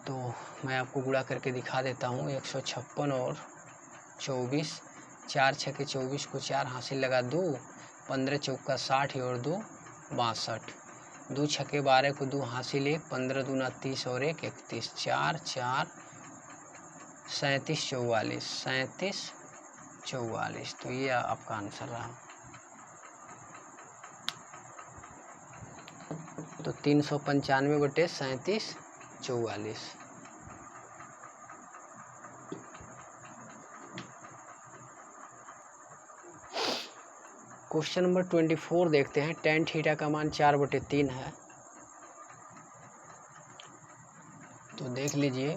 तो मैं आपको गुणा करके दिखा देता हूँ। 156 और 24, 4 छके 24 को 4 हासिल लगा 2, 15 चौका 60 और 2 62, 2 छके 12 को 2 हासिल 1, 15 दूना 30 और 1 31, 4 4 37 44, 37 44। तो ये आपका आंसर रहा। तो 395 बटे 37 44। क्वेश्चन नंबर 24 देखते हैं। tan थीटा का मान 4/3 है। तो देख लीजिए,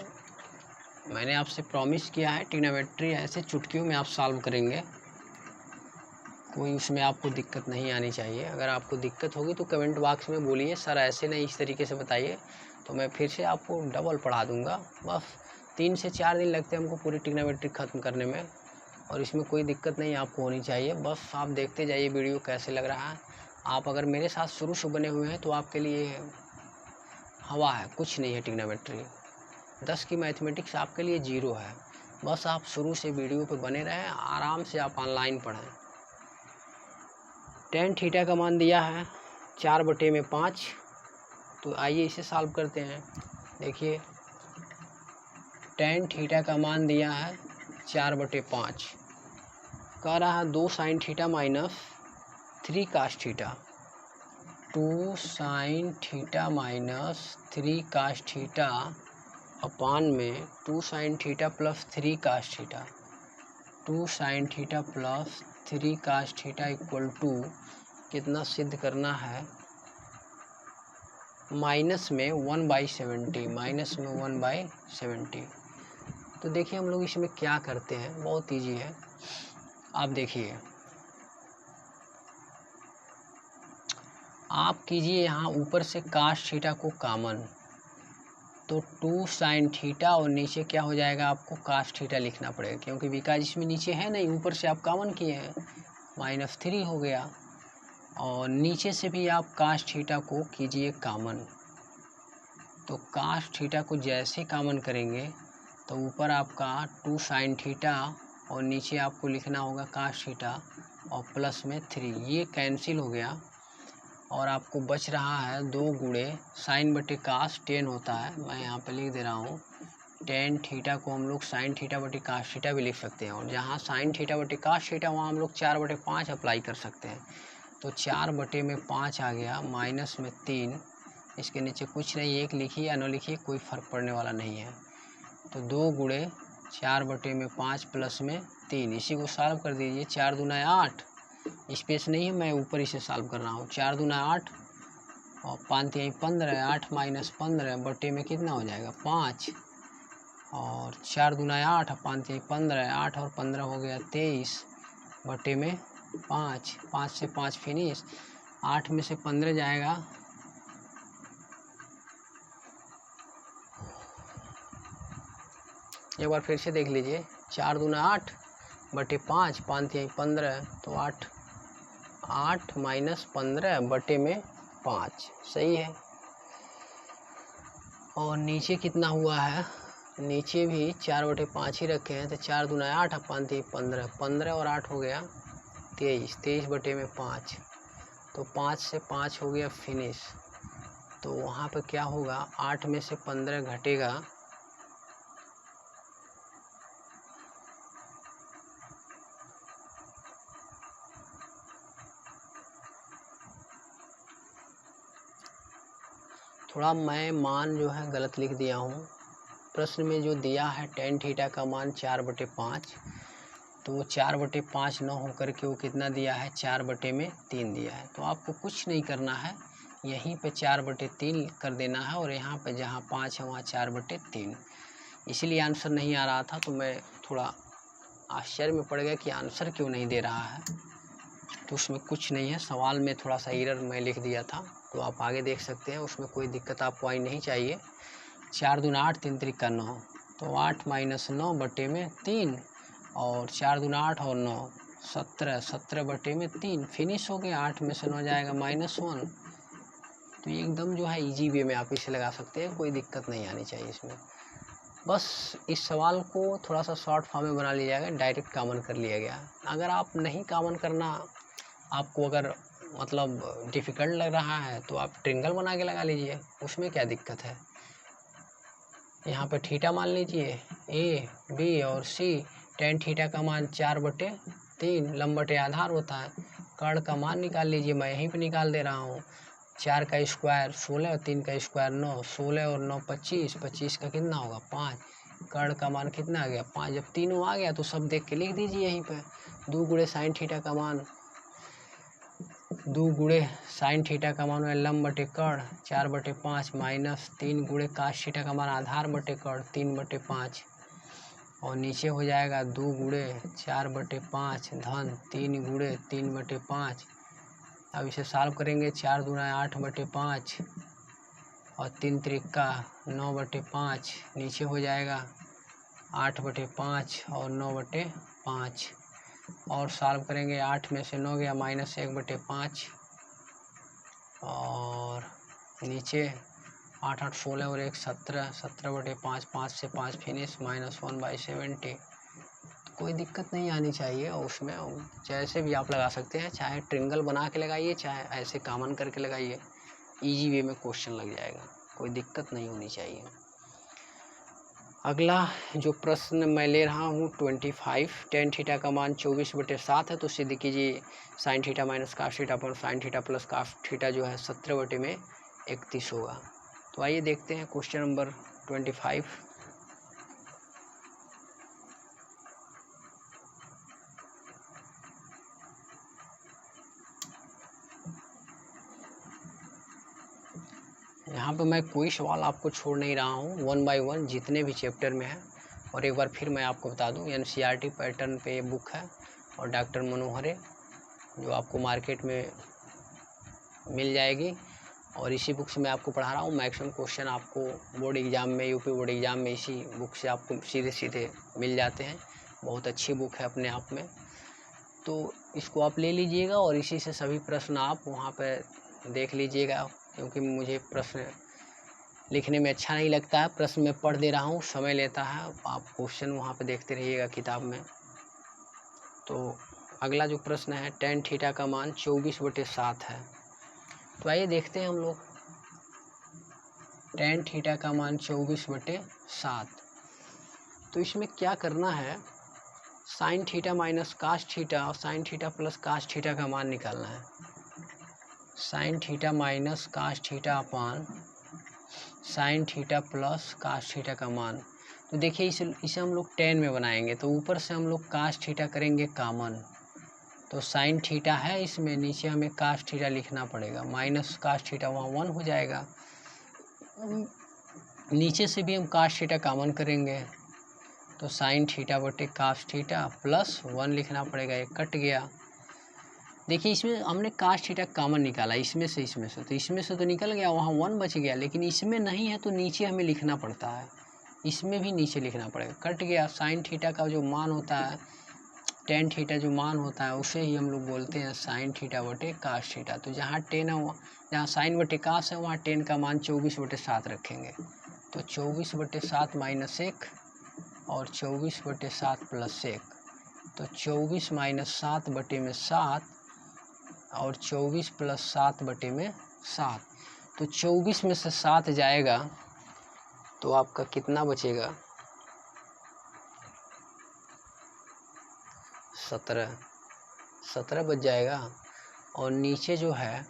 मैंने आपसे प्रॉमिस किया है ट्रिग्नोमेट्री ऐसे चुटकियों में आप सॉल्व करेंगे, कोई उसमें आपको दिक्कत नहीं आनी चाहिए। अगर आपको दिक्कत होगी तो कमेंट बॉक्स में बोलिए, सर ऐसे नहीं इस तरीके से बताइए, तो मैं फिर से आपको डबल पढ़ा दूंगा। बस 3 से 4 दिन लगते हैं हमको पूरी ट्रिग्नोमेट्री ख़त्म करने में, और इसमें कोई दिक्कत नहीं आपको होनी चाहिए। बस आप देखते जाइए वीडियो कैसे लग रहा है। आप अगर मेरे साथ शुरू से बने हुए हैं तो आपके लिए हवा है, कुछ नहीं है। ट्रिग्नोमेट्री 10 की मैथमेटिक्स आपके लिए 0 है। बस आप शुरू से वीडियो पे बने रहें, आराम से आप ऑनलाइन पढ़ें। tan थीटा का मान दिया है 4/5। तो आइए इसे सॉल्व करते हैं। देखिए tan थीटा का मान दिया है 4/5, कह रहा है 2 sin theta minus 3 cos theta, 2 sin theta minus 3 cos theta upon में 2 sin theta plus 3 cos theta, 2 sin theta plus 3 cos theta equal to कितना सिद्ध करना है, माइनस में 1/70, माइनस में 1/70। तो देखिए हम लोग इसमें क्या करते हैं, बहुत ईजी है। आप देखिए, आप कीजिए यहाँ ऊपर से cos थीटा को कॉमन, तो 2 sin थीटा और नीचे क्या हो जाएगा, आपको cos थीटा लिखना पड़ेगा, क्योंकि बिकॉज इसमें नीचे है नहीं, ऊपर से आप कॉमन किए हैं, -3 हो गया। और नीचे से भी आप cos थीटा को कीजिए कॉमन, तो cos थीटा को जैसे कॉमन करेंगे तो ऊपर आपका 2 sin थीटा और नीचे आपको लिखना होगा cos थीटा और प्लस में 3, ये कैंसिल हो गया। और आपको बच रहा है 2 गुणे sin बटे cos 10 होता है, मैं यहाँ पे लिख दे रहा हूँ। tan थीटा को हम लोग sin थीटा बटे cos थीटा भी लिख सकते हैं, और जहाँ sin थीटा बटे cos थीटा वहाँ हम लोग 4/5 अप्लाई कर सकते हैं। तो 4/5 आ गया, माइनस में 3, इसके नीचे कुछ नहीं, 1 लिखिए या न लिखिए कोई फ़र्क पड़ने वाला नहीं है। तो 2 गुणे 4/5 प्लस में 3, इसी को सॉल्व कर दीजिए। 4 दूना 8, स्पेस नहीं है, मैं ऊपर इसे सॉल्व कर रहा हूँ। 4 दूना 8 और 5 3 15, 8 माइनस 15 बटे में कितना हो जाएगा 5, और 4 दूना 8, 5 3 15, 8 और 15 हो गया 23 बटे में 5, 5 से 5 फिनिश, 8 में से 15 जाएगा, एक बार फिर से देख लीजिए। 4 दूना 8 बटे 5, 5 3 15, तो 8 माइनस 15 बटे में 5, सही है। और नीचे कितना हुआ है, नीचे भी 4/5 ही रखे हैं, तो 4 दूना 8, 5 3 15, 15 और 8 हो गया 23, 23 बटे में 5, तो 5 से 5 हो गया फिनिश। तो वहाँ पे क्या होगा, 8 में से 15 घटेगा, थोड़ा मैं मान जो है गलत लिख दिया हूँ। प्रश्न में जो दिया है tan थीटा का मान 4/5, तो वो 4/5 न होकर के वो कितना दिया है, 4/3 दिया है। तो आपको कुछ नहीं करना है, यहीं पे 4/3 कर देना है और यहाँ पे जहाँ 5 है वहाँ 4/3। इसीलिए आंसर नहीं आ रहा था, तो मैं थोड़ा आश्चर्य में पड़ गया कि आंसर क्यों नहीं दे रहा है। तो उसमें कुछ नहीं है, सवाल में थोड़ा सा एरर मैं लिख दिया था, तो आप आगे देख सकते हैं, उसमें कोई दिक्कत आपको आई नहीं चाहिए। 4 दूना 8, 3 त्रिक का 9, तो 8 - 9/3 और 4 दूना 8 और 9 17, 17/3 फिनिश हो गया। 8 में से 9 जाएगा -1। तो ये एकदम जो है इजी वे में आप इसे लगा सकते हैं, कोई दिक्कत नहीं आनी चाहिए इसमें। बस इस सवाल को थोड़ा सा शॉर्ट फॉर्म में बना लिया गया, डायरेक्ट कॉमन कर लिया गया। अगर आप नहीं कॉमन करना, आपको अगर मतलब डिफ़िकल्ट लग रहा है, तो आप ट्रिंगल बना के लगा लीजिए, उसमें क्या दिक्कत है। यहाँ पे थीटा मान लीजिए ए बी और सी, tan थीटा का मान 4/3 लंब आधार होता है। कर्ण का मान निकाल लीजिए, मैं यहीं पे निकाल दे रहा हूँ। 4 का स्क्वायर 16 और 3 का स्क्वायर 9, 16 और 9 25, 25 का कितना होगा 5। कर्ण का मान कितना आ गया 5। जब तीनों आ गया तो सब देख के लिख दीजिए यहीं पे। 2 गुणे साइन थीटा का मान, 2 गुणे साइन थीटा का मान लंब बटे कर्ण 4/5 माइनस 3 गुणे काश थीटा का मान आधार बटे कर्ण 3/5, और नीचे हो जाएगा 2 गुणे 4/5 धन 3 गुणे 3/5। अब इसे सॉल्व करेंगे, 4 दूना 8/5 और 3 त्रिका 9/5, नीचे हो जाएगा 8/5 और 9/5, और सॉल्व करेंगे 8 में से 9 गया -1/5, और नीचे 8 8 16 और 1 17, 17/5, 5 से 5 फिनिश -1/70। कोई दिक्कत नहीं आनी चाहिए, और उसमें जैसे भी आप लगा सकते हैं, चाहे ट्रिंगल बना के लगाइए, चाहे ऐसे कॉमन करके लगाइए, इजी वे में क्वेश्चन लग जाएगा, कोई दिक्कत नहीं होनी चाहिए। अगला जो प्रश्न मैं ले रहा हूँ 25, tan थीटा का मान 24/7 है, तो सिद्ध कीजिए sine theta minus cos theta पर sine theta plus cos theta जो है 17/31 होगा। तो आइए देखते हैं क्वेश्चन नंबर 25। यहाँ पे मैं कोई सवाल आपको छोड़ नहीं रहा हूँ, 1 बाय 1 जितने भी चैप्टर में है। और एक बार फिर मैं आपको बता दूँ, NCERT पैटर्न पे बुक है और डॉक्टर मनोहरे, जो आपको मार्केट में मिल जाएगी, और इसी बुक से मैं आपको पढ़ा रहा हूँ। मैक्सिमम क्वेश्चन आपको बोर्ड एग्ज़ाम में, यूपी बोर्ड एग्ज़ाम में इसी बुक से आपको सीधे सीधे मिल जाते हैं। बहुत अच्छी बुक है अपने आप में, तो इसको आप ले लीजिएगा और इसी से सभी प्रश्न आप वहाँ पर देख लीजिएगा, क्योंकि मुझे प्रश्न लिखने में अच्छा नहीं लगता है, प्रश्न में पढ़ दे रहा हूँ, समय लेता है, आप क्वेश्चन वहाँ पे देखते रहिएगा किताब में। तो अगला जो प्रश्न है, tan थीटा का मान 24/7 है। तो आइए देखते हैं हम लोग, tan थीटा का मान 24/7। तो इसमें क्या करना है, sine theta minus cos theta और sine theta plus cos theta का मान निकालना है। Sine theta minus cos theta upon sine theta plus cos theta का मान। तो देखिए इसे हम लोग tan में बनाएंगे, तो ऊपर से हम लोग काश थीटा करेंगे कॉमन, तो साइन थीटा है इसमें, नीचे हमें काश थीटा लिखना पड़ेगा, माइनस काश थीटा वहाँ 1 हो जाएगा। नीचे से भी हम काश थीटा कॉमन करेंगे, तो साइन थीटा बटे काश थीटा प्लस 1 लिखना पड़ेगा, ये कट गया। देखिए इसमें हमने काश थीटा कॉमन निकाला, इसमें से तो इसमें से तो निकल गया, वहाँ 1 बच गया, लेकिन इसमें नहीं है तो नीचे हमें लिखना पड़ता है, इसमें भी नीचे लिखना पड़ेगा, कट गया। साइन थीटा का जो मान होता है, tan थीटा जो मान होता है, उसे ही हम लोग बोलते हैं साइन थीटा बटे काश थीटा। तो जहाँ tan है, जहाँ साइन बटे काश है, वहाँ tan का मान 24/7 रखेंगे, तो 24/7 माइनस 1 और 24/7 प्लस 1, तो 24 - 7/7 और 24 प्लस 7 बटे में 7। तो 24 में से 7 जाएगा तो आपका कितना बचेगा? 17 बच जाएगा। और नीचे जो है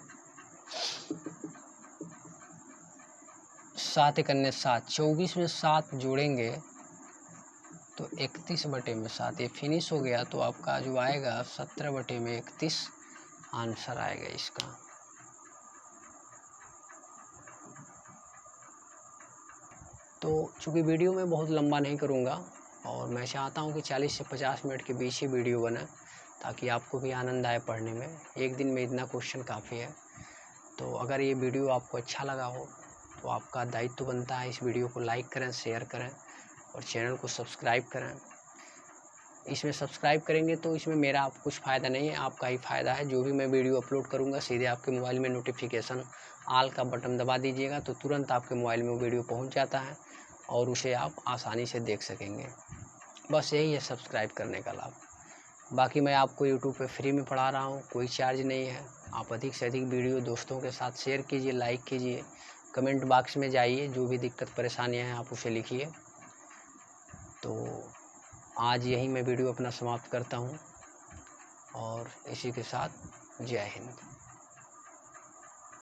7 एक अन्य 7, 24 में 7 जोड़ेंगे तो 31 बटे में 7, ये फिनिश हो गया। तो आपका जो आएगा 17 बटे में 31 आंसर आएगा इसका। तो चूँकि वीडियो मैं बहुत लंबा नहीं करूँगा और मैं चाहता हूँ कि 40 से 50 मिनट के बीच ही वीडियो बने ताकि आपको भी आनंद आए पढ़ने में। एक दिन में इतना क्वेश्चन काफ़ी है। तो अगर ये वीडियो आपको अच्छा लगा हो तो आपका दायित्व बनता है इस वीडियो को लाइक करें, शेयर करें और चैनल को सब्सक्राइब करें। इसमें सब्सक्राइब करेंगे तो इसमें मेरा आप कुछ फ़ायदा नहीं है, आपका ही फ़ायदा है। जो भी मैं वीडियो अपलोड करूँगा सीधे आपके मोबाइल में नोटिफिकेशन ऑल का बटन दबा दीजिएगा तो तुरंत आपके मोबाइल में वो वीडियो पहुँच जाता है और उसे आप आसानी से देख सकेंगे। बस यही है सब्सक्राइब करने का लाभ। बाकी मैं आपको यूट्यूब पे फ्री में पढ़ा रहा हूँ, कोई चार्ज नहीं है। आप अधिक से अधिक वीडियो दोस्तों के साथ शेयर कीजिए, लाइक कीजिए, कमेंट बॉक्स में जाइए, जो भी दिक्कत परेशानियाँ हैं आप उसे लिखिए। तो आज यही मैं वीडियो अपना समाप्त करता हूँ और इसी के साथ जय हिंद।